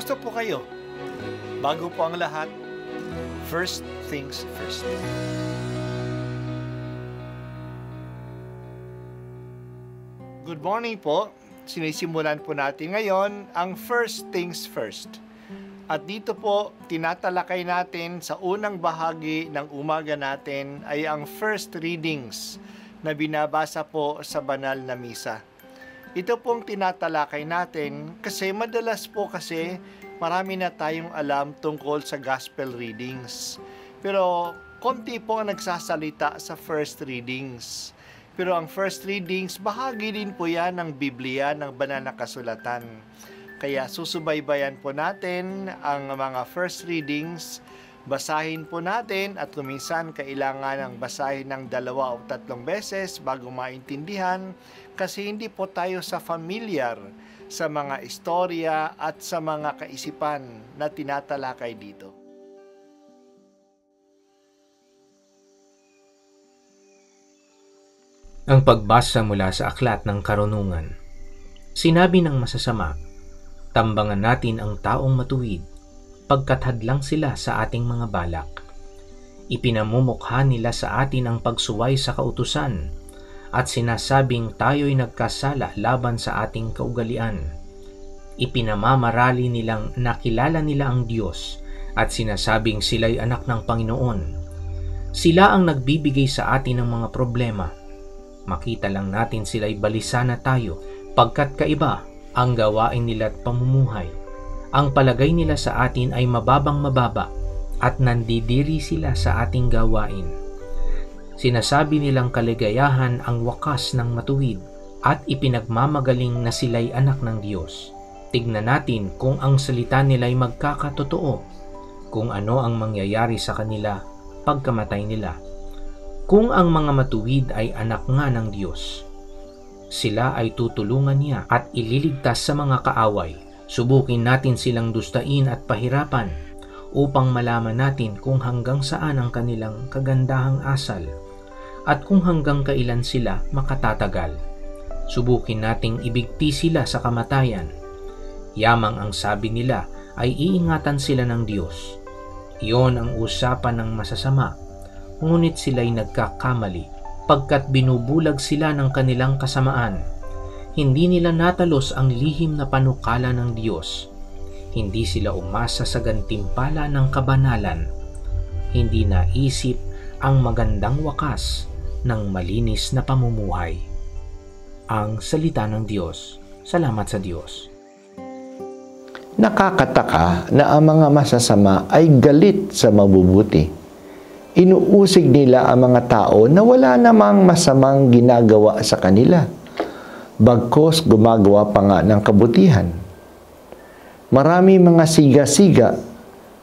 Kumusta po kayo? Bago po ang lahat, first things first. Good morning po. Sinisimulan po natin ngayon ang first things first. At dito po, tinatalakay natin sa unang bahagi ng umaga natin ay ang first readings na binabasa po sa banal na misa. Ito pong tinatalakay natin kasi madalas po kasi marami na tayong alam tungkol sa gospel readings. Pero konti po ang nagsasalita sa first readings. Pero ang first readings, bahagi din po yan ng Biblia, ng banal na kasulatan. Kaya susubaybayan po natin ang mga first readings, basahin po natin at minsan kailangan ng basahin ng 2 o 3 beses bago maintindihan kasi hindi po tayo familiar sa mga istorya at sa mga kaisipan na tinatalakay dito. Ang pagbasa mula sa Aklat ng Karunungan. Sinabi ng masasama, tambangan natin ang taong matuwid, pagkat hadlang sila sa ating mga balak. Ipinamumukha nila sa atin ang pagsuway sa kautusan, at sinasabing tayo'y nagkasala laban sa ating kaugalian. Ipinamamarali nilang nakilala nila ang Diyos, at sinasabing sila'y anak ng Panginoon. Sila ang nagbibigay sa atin ng mga problema. Makita lang natin sila'y balisa na tayo, pagkat kaiba ang gawain nila at pamumuhay. Ang palagay nila sa atin ay mababang mababa at nandidiri sila sa ating gawain. Sinasabi nilang kaligayahan ang wakas ng matuwid at ipinagmamagaling na sila'y anak ng Diyos. Tignan natin kung ang salita nila'y magkakatotoo, kung ano ang mangyayari sa kanila pagkamatay nila. Kung ang mga matuwid ay anak nga ng Diyos, sila ay tutulungan niya at ililigtas sa mga kaaway. Subukin natin silang dustain at pahirapan upang malaman natin kung hanggang saan ang kanilang kagandahang asal at kung hanggang kailan sila makatatagal. Subukin nating ibigti sila sa kamatayan. Yamang ang sabi nila ay iingatan sila ng Diyos. Iyon ang usapan ng masasama, ngunit sila'y nagkakamali pagkat binubulag sila ng kanilang kasamaan. Hindi nila natalos ang lihim na panukala ng Diyos. Hindi sila umasa sa gantimpala ng kabanalan. Hindi naisip ang magandang wakas ng malinis na pamumuhay. Ang salita ng Diyos. Salamat sa Diyos. Nakakataka na ang mga masasama ay galit sa mabubuti. Inuusig nila ang mga tao na wala namang masamang ginagawa sa kanila. Bagkos gumagawa pa nga ng kabutihan. Marami mga siga-siga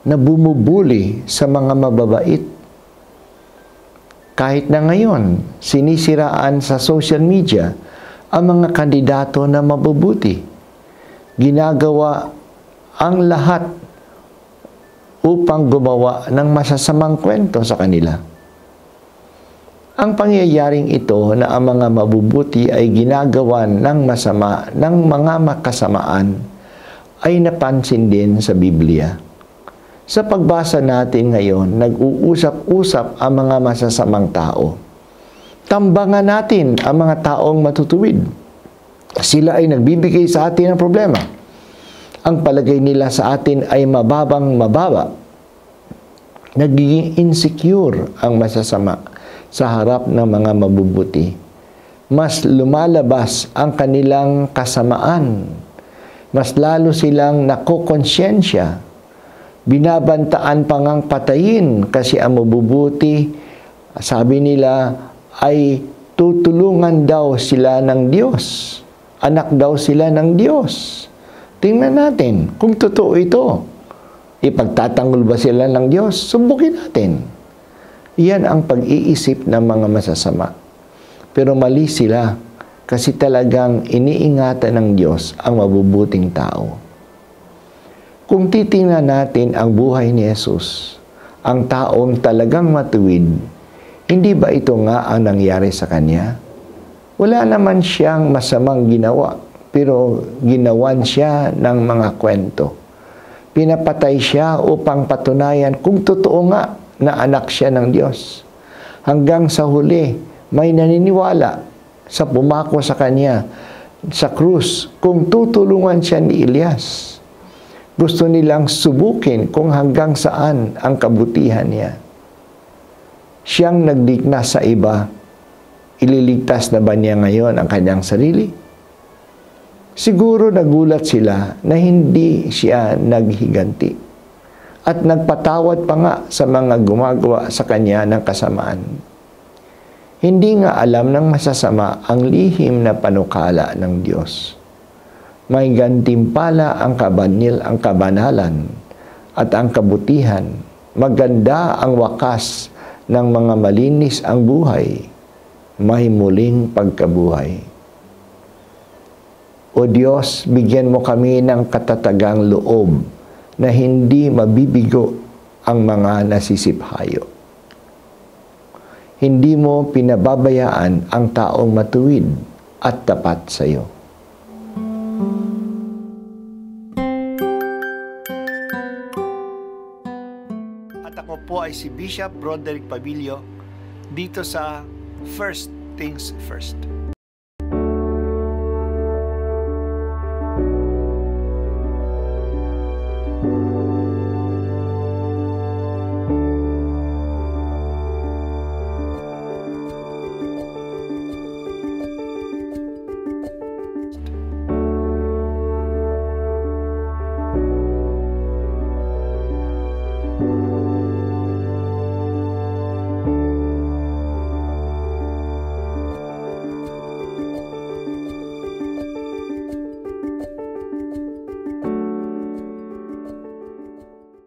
na bumubuli sa mga mababait. Kahit na ngayon, sinisiraan sa social media ang mga kandidato na mabubuti. Ginagawa ang lahat upang gumawa ng masasamang kwento sa kanila. Ang pangyayaring ito na ang mga mabubuti ay ginagawan ng masama ng mga makasamaan ay napansin din sa Biblia. Sa pagbasa natin ngayon, nag-uusap-usap ang mga masasamang tao. Tambangan natin ang mga taong matutuwid. Sila ay nagbibigay sa atin ng problema. Ang palagay nila sa atin ay mababang mababa. Nagiging insecure ang masasama sa harap ng mga mabubuti. Mas lumalabas ang kanilang kasamaan. Mas lalo silang nakokonsyensya. Binabantaan pa ngang patayin kasi ang mabubuti, sabi nila, ay tutulungan daw sila ng Diyos. Anak daw sila ng Diyos. Tingnan natin kung totoo ito. Ipagtatanggol ba sila ng Diyos? Subukin natin. Iyan ang pag-iisip ng mga masasama. Pero mali sila kasi talagang iniingatan ng Diyos ang mabubuting tao. Kung titingnan natin ang buhay ni Jesus, ang taong talagang matuwid, hindi ba ito nga ang nangyari sa kanya? Wala naman siyang masamang ginawa, pero ginawan siya ng mga kwento. Pinapatay siya upang patunayan kung totoo nga na anak siya ng Diyos. Hanggang sa huli, may naniniwala sa pumako sa kanya sa krus kung tutulungan siya ni Elias. Gusto nilang subukin kung hanggang saan ang kabutihan niya. Siyang nagligtas sa iba, ililigtas na ba niya ngayon ang kanyang sarili? Siguro nagulat sila na hindi siya naghiganti at nagpatawad pa nga sa mga gumagawa sa kanya ng kasamaan. Hindi nga alam ng masasama ang lihim na panukala ng Diyos. May gantimpala ang kabanalan at ang kabutihan. Maganda ang wakas ng mga malinis ang buhay. May muling pagkabuhay. O Diyos, bigyan mo kami ng katatagang loob na hindi mabibigo ang mga nasisiphayo. Hindi mo pinababayaan ang taong matuwid at tapat sa iyo. At ako po ay si Bishop Broderick Pabilio dito sa First Things First.